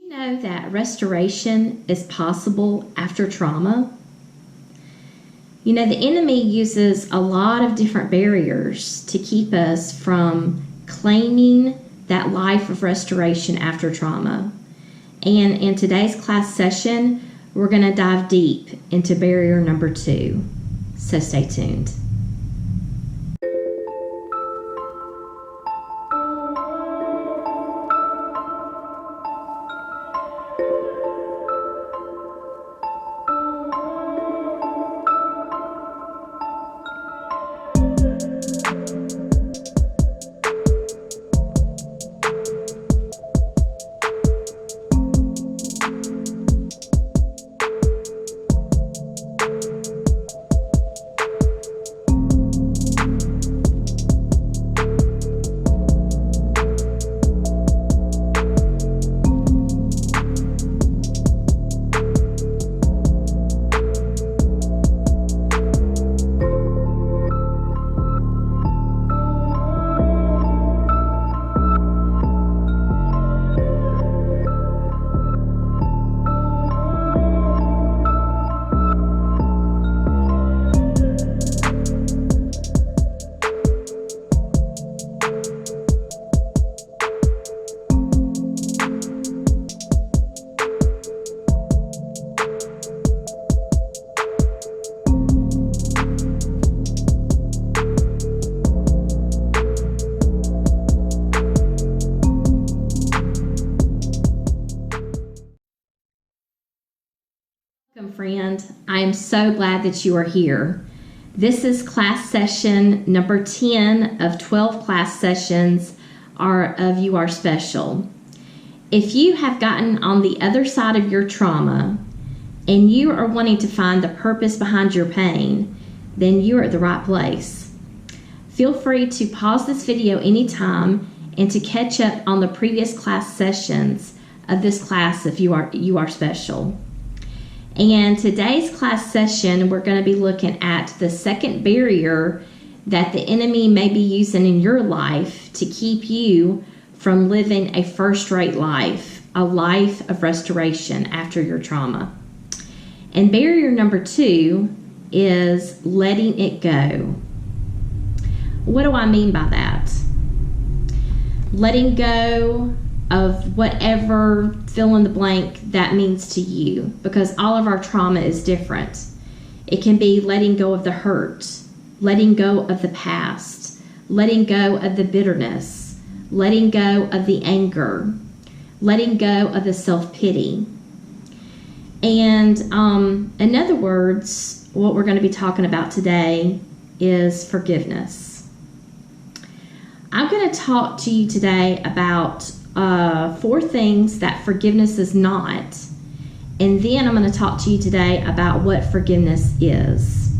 You know that restoration is possible after trauma? You know, the enemy uses a lot of different barriers to keep us from claiming that life of restoration after trauma. And in today's class session, we're going to dive deep into barrier number 2. So stay tuned. Welcome, friend. I am so glad that you are here. This is class session number 10 of 12 class sessions of You Are Special. If you have gotten on the other side of your trauma and you are wanting to find the purpose behind your pain, then you're at the right place. Feel free to pause this video anytime and to catch up on the previous class sessions of this class if you are special. And today's class session, we're going to be looking at the second barrier that the enemy may be using in your life to keep you from living a first-rate life, a life of restoration after your trauma. And barrier number 2 is letting it go. What do I mean by that? Letting go of whatever fill in the blank that means to you, because all of our trauma is different. It can be letting go of the hurt, letting go of the past, letting go of the bitterness, letting go of the anger, letting go of the self-pity. And in other words, what we're going to be talking about today is forgiveness. I'm going to talk to you today about 4 things that forgiveness is not, and then I'm going to talk to you today about what forgiveness is.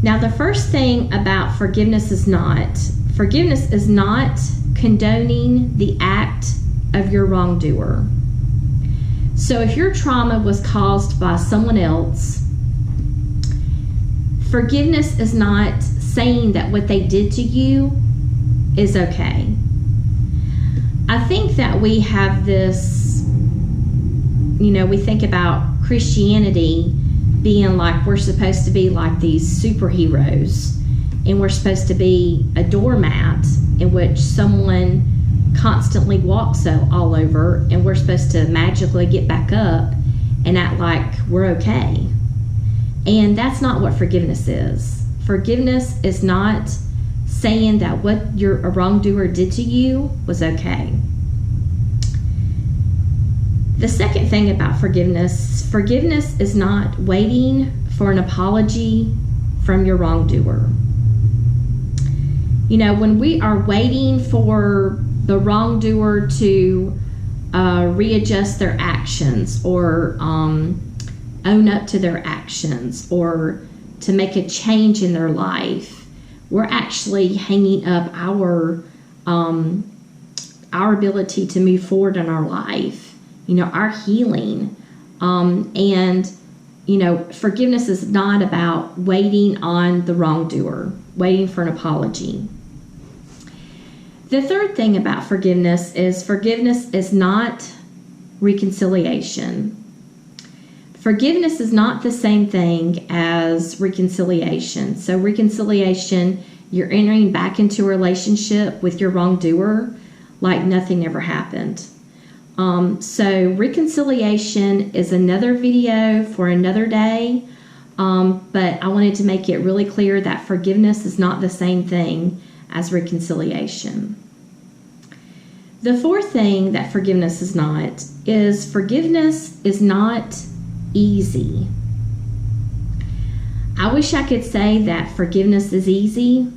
Now, the first thing about forgiveness is not condoning the act of your wrongdoer. So if your trauma was caused by someone else, forgiveness is not saying that what they did to you is okay. I think that we have this, we think about Christianity being like we're supposed to be like these superheroes, and we're supposed to be a doormat in which someone constantly walks all over, and we're supposed to magically get back up and act like we're okay. And that's not what forgiveness is. Forgiveness is not saying that what a wrongdoer did to you was okay. The second thing about forgiveness is not waiting for an apology from your wrongdoer. When we are waiting for the wrongdoer to readjust their actions or own up to their actions or to make a change in their life, we're actually hanging up our ability to move forward in our life, our healing. And forgiveness is not about waiting on the wrongdoer, waiting for an apology. The third thing about forgiveness is not reconciliation. Forgiveness is not the same thing as reconciliation. So reconciliation, you're entering back into a relationship with your wrongdoer like nothing ever happened. So reconciliation is another video for another day, but I wanted to make it really clear that forgiveness is not the same thing as reconciliation. The fourth thing that forgiveness is not easy. I wish I could say that forgiveness is easy.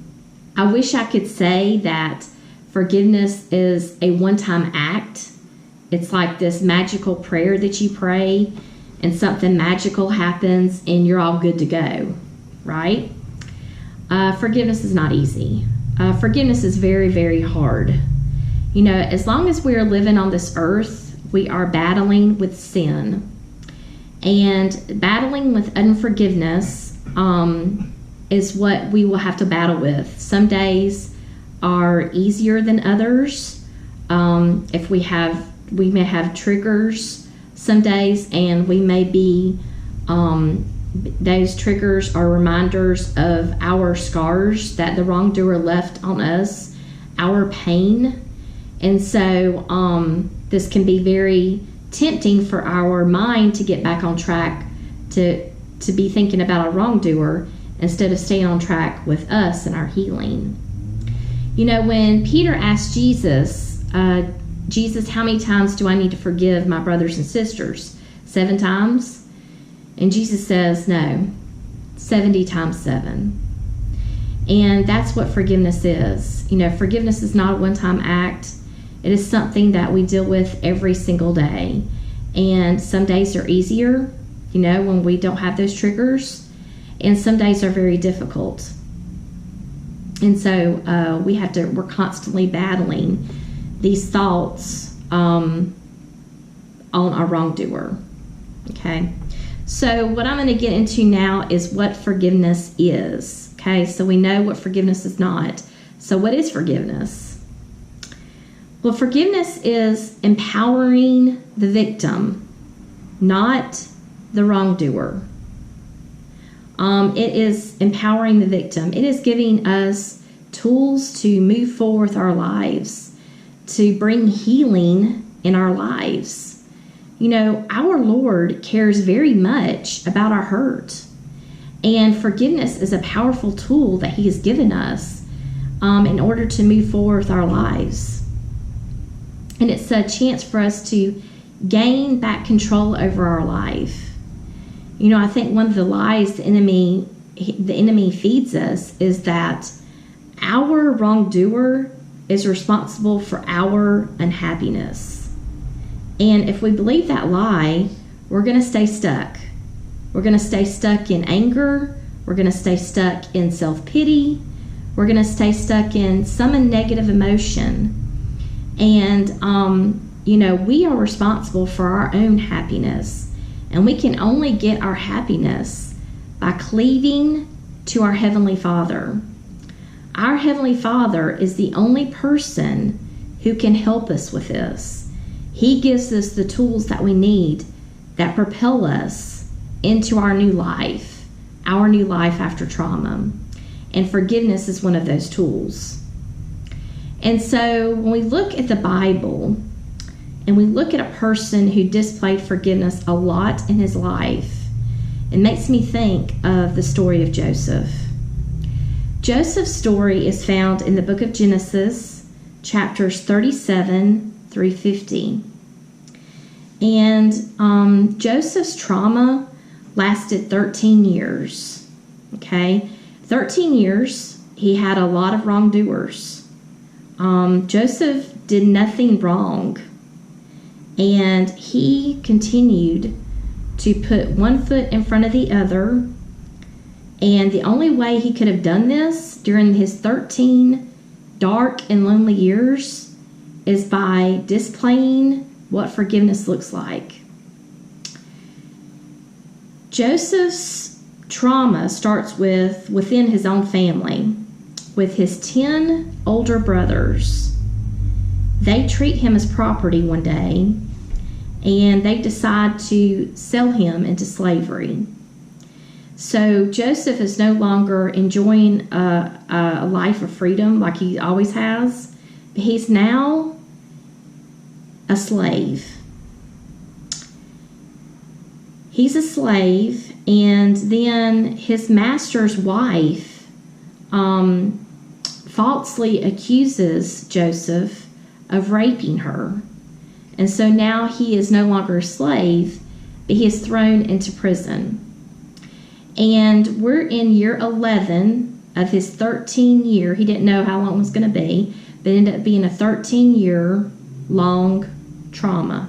I wish I could say that forgiveness is a one-time act. It's like this magical prayer that you pray and something magical happens and you're all good to go, right? Forgiveness is not easy. Forgiveness is very, very hard. You know, as long as we are living on this earth, we are battling with sin. And battling with unforgiveness is what we will have to battle with. Some days are easier than others. We may have triggers some days, and we may be, those triggers are reminders of our scars that the wrongdoer left on us, our pain. And so this can be very tempting for our mind to get back on track, to be thinking about a wrongdoer instead of staying on track with us and our healing. You know, when Peter asked Jesus, how many times do I need to forgive my brothers and sisters? 7 times? And Jesus says, no, 70 times 7. And that's what forgiveness is. You know, forgiveness is not a one-time act. It is something that we deal with every single day. And some days are easier, you know, when we don't have those triggers. And some days are very difficult. And so we're constantly battling these thoughts on our wrongdoer. Okay. So what I'm going to get into now is what forgiveness is. Okay. So we know what forgiveness is not. So what is forgiveness? Well, forgiveness is empowering the victim, not the wrongdoer. It is empowering the victim. It is giving us tools to move forward with our lives, to bring healing in our lives. You know, our Lord cares very much about our hurt. And forgiveness is a powerful tool that He has given us in order to move forward with our lives. And it's a chance for us to gain back control over our life. You know, I think one of the lies the enemy feeds us is that our wrongdoer is responsible for our unhappiness. And if we believe that lie, we're going to stay stuck. We're going to stay stuck in anger. We're going to stay stuck in self-pity. We're going to stay stuck in some negative emotion. And, you know, we are responsible for our own happiness. And we can only get our happiness by cleaving to our Heavenly Father. Our Heavenly Father is the only person who can help us with this. He gives us the tools that we need that propel us into our new life after trauma. And forgiveness is one of those tools. And so when we look at the Bible and we look at a person who displayed forgiveness a lot in his life, it makes me think of the story of Joseph. Joseph's story is found in the book of Genesis, chapters 37 through 50. And Joseph's trauma lasted 13 years. Okay? 13 years, he had a lot of wrongdoers. Joseph did nothing wrong, and he continued to put one foot in front of the other, and the only way he could have done this during his 13 dark and lonely years is by displaying what forgiveness looks like. Joseph's trauma starts within his own family, with his 10 older brothers. They treat him as property one day, and they decide to sell him into slavery. So Joseph is no longer enjoying a life of freedom like he always has, but he's now a slave. He's a slave, and then his master's wife falsely accuses Joseph of raping her. And so now he is no longer a slave, but he is thrown into prison. And we're in year 11 of his 13-year, he didn't know how long it was going to be, but it ended up being a 13-year long trauma.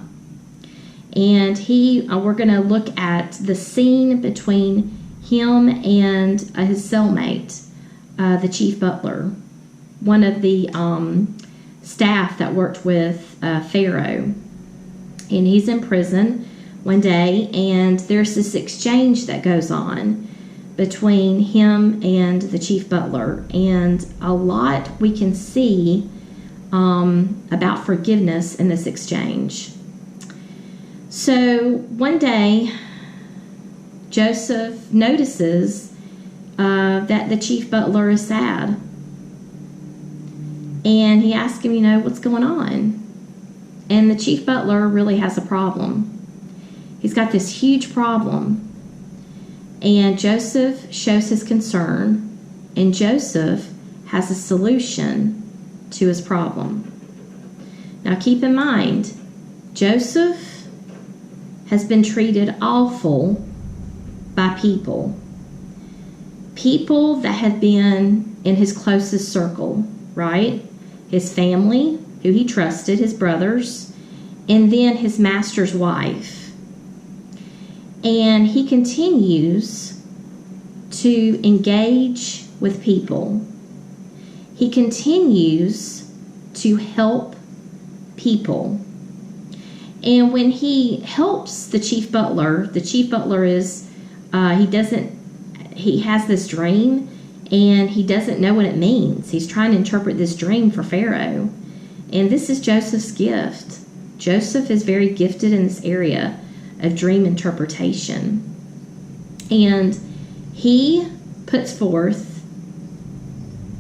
And we're going to look at the scene between him and his cellmate, the chief butler, one of the staff that worked with Pharaoh. And he's in prison one day, and there's this exchange that goes on between him and the chief butler, and a lot we can see about forgiveness in this exchange. So one day, Joseph notices that the chief butler is sad, and he asks him, what's going on? And the chief butler really has a problem. He's got this huge problem, and Joseph shows his concern, and Joseph has a solution to his problem. Now keep in mind, Joseph has been treated awful by people that have been in his closest circle, right? His family, who he trusted, his brothers, and then his master's wife. And he continues to engage with people. He continues to help people. And when he helps the chief butler is, he has this dream, and he doesn't know what it means. He's trying to interpret this dream for Pharaoh. And this is Joseph's gift. Joseph is very gifted in this area of dream interpretation. And he puts forth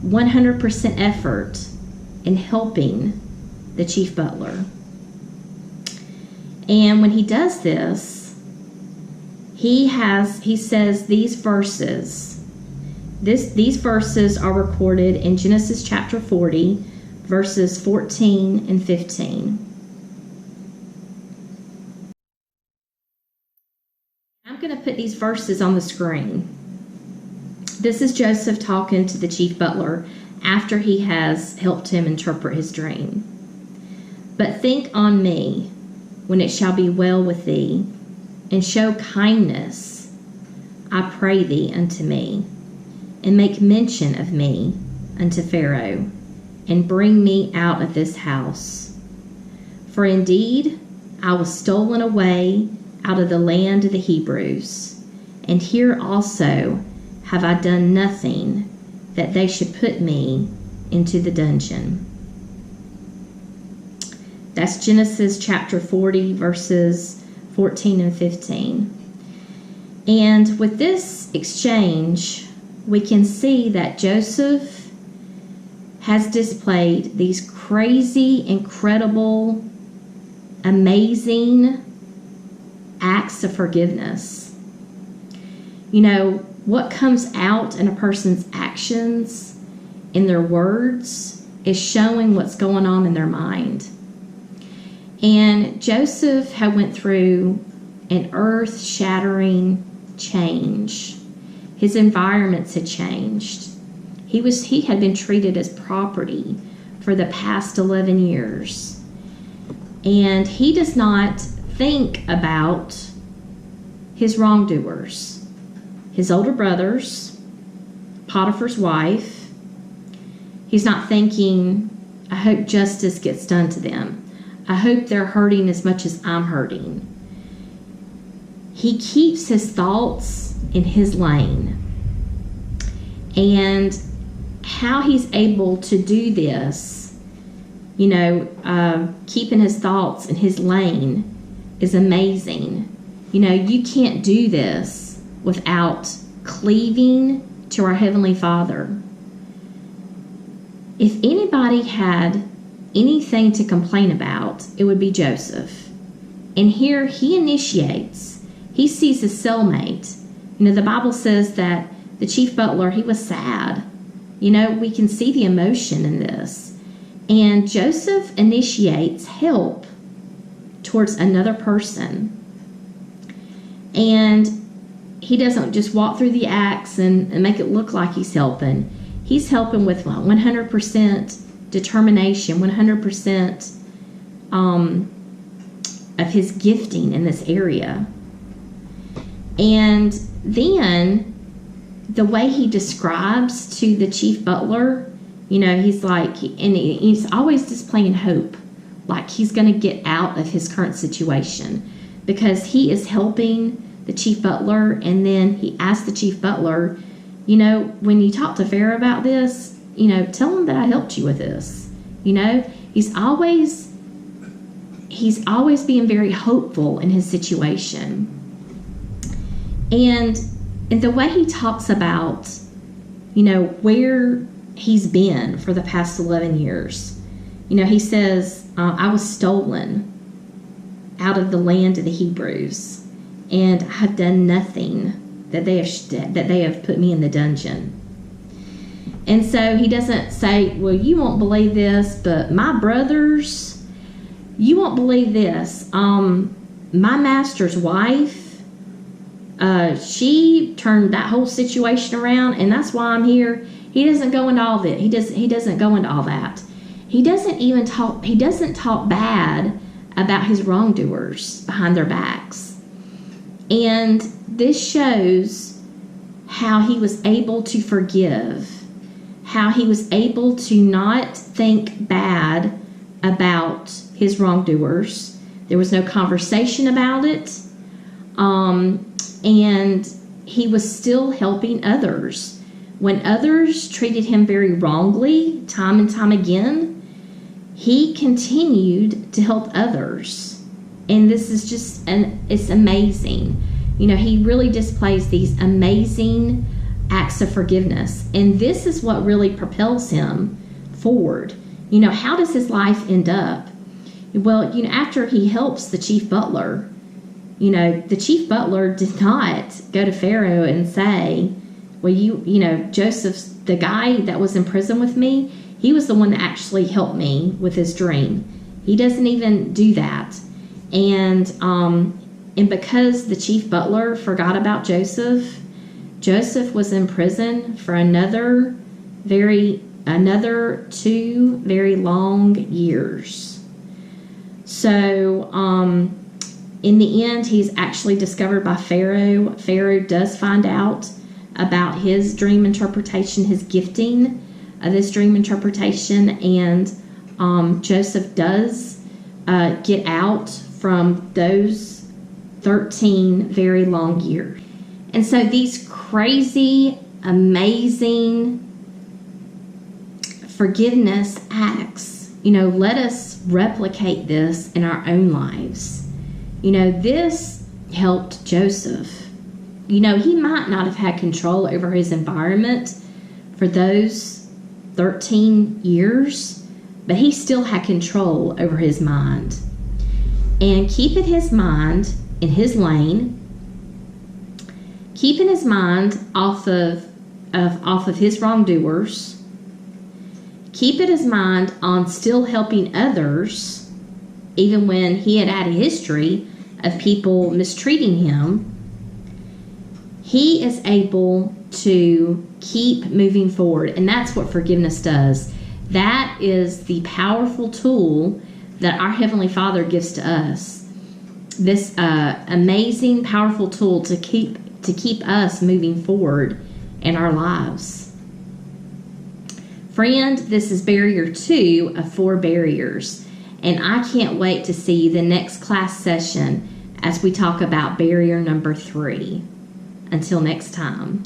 100% effort in helping the chief butler. And when he does this, he says these verses. These verses are recorded in Genesis chapter 40, verses 14 and 15. I'm going to put these verses on the screen. This is Joseph talking to the chief butler after he has helped him interpret his dream. But think on me when it shall be well with thee, and show kindness, I pray thee, unto me, and make mention of me unto Pharaoh, and bring me out of this house. For indeed I was stolen away out of the land of the Hebrews, and here also have I done nothing that they should put me into the dungeon. That's Genesis chapter 40, verses 14 and 15. And with this exchange, we can see that Joseph has displayed these crazy, incredible, amazing acts of forgiveness. What comes out in a person's actions, in their words, is showing what's going on in their mind. And Joseph had went through an earth-shattering change. His environments had changed. He had been treated as property for the past 11 years. And he does not think about his wrongdoers, his older brothers, Potiphar's wife. He's not thinking, I hope justice gets done to them. I hope they're hurting as much as I'm hurting. He keeps his thoughts in his lane. And how he's able to do this Keeping his thoughts in his lane is amazing. You can't do this without cleaving to our Heavenly Father. If anybody had anything to complain about, it would be Joseph. And here he initiates. He sees his cellmate. The Bible says that the chief butler, he was sad. We can see the emotion in this. And Joseph initiates help towards another person. And he doesn't just walk through the acts and make it look like he's helping. He's helping with 100% determination, 100% of his gifting in this area. And then the way he describes to the chief butler, he's like, and he's always displaying hope, like he's going to get out of his current situation, because he is helping the chief butler. And then he asked the chief butler, when you talk to Pharaoh about this, tell him that I helped you with this. He's always being very hopeful in his situation. And the way he talks about, where he's been for the past 11 years, he says, I was stolen out of the land of the Hebrews, and I have done nothing that they have put me in the dungeon. And so he doesn't say, well, you won't believe this, but my brothers, you won't believe this. My master's wife, she turned that whole situation around, and that's why I'm here. He doesn't go into all of it. He doesn't go into all that. He doesn't talk bad about his wrongdoers behind their backs. And this shows how he was able to forgive, how he was able to not think bad about his wrongdoers. There was no conversation about it. And he was still helping others. When others treated him very wrongly, time and time again, he continued to help others. And this is just, it's amazing. He really displays these amazing acts of forgiveness. And this is what really propels him forward. How does his life end up? Well, after he helps the chief butler, the chief butler did not go to Pharaoh and say, well, Joseph's, the guy that was in prison with me, he was the one that actually helped me with his dream. He doesn't even do that. And because the chief butler forgot about Joseph, Joseph was in prison for another 2 very long years. So, in the end, he's actually discovered by Pharaoh. Pharaoh does find out about his dream interpretation, his gifting of this dream interpretation, and Joseph does get out from those 13 very long years. And so these crazy, amazing forgiveness acts, let us replicate this in our own lives. This helped Joseph. He might not have had control over his environment for those 13 years, but he still had control over his mind. And keeping his mind in his lane, keeping his mind off of his wrongdoers, keeping his mind on still helping others, even when he had a history of people mistreating him, he is able to keep moving forward. And that's what forgiveness does. That is the powerful tool that our Heavenly Father gives to us. This amazing, powerful tool to keep us moving forward in our lives. Friend, this is barrier 2 of 4 barriers. And I can't wait to see the next class session as we talk about barrier number 3. Until next time.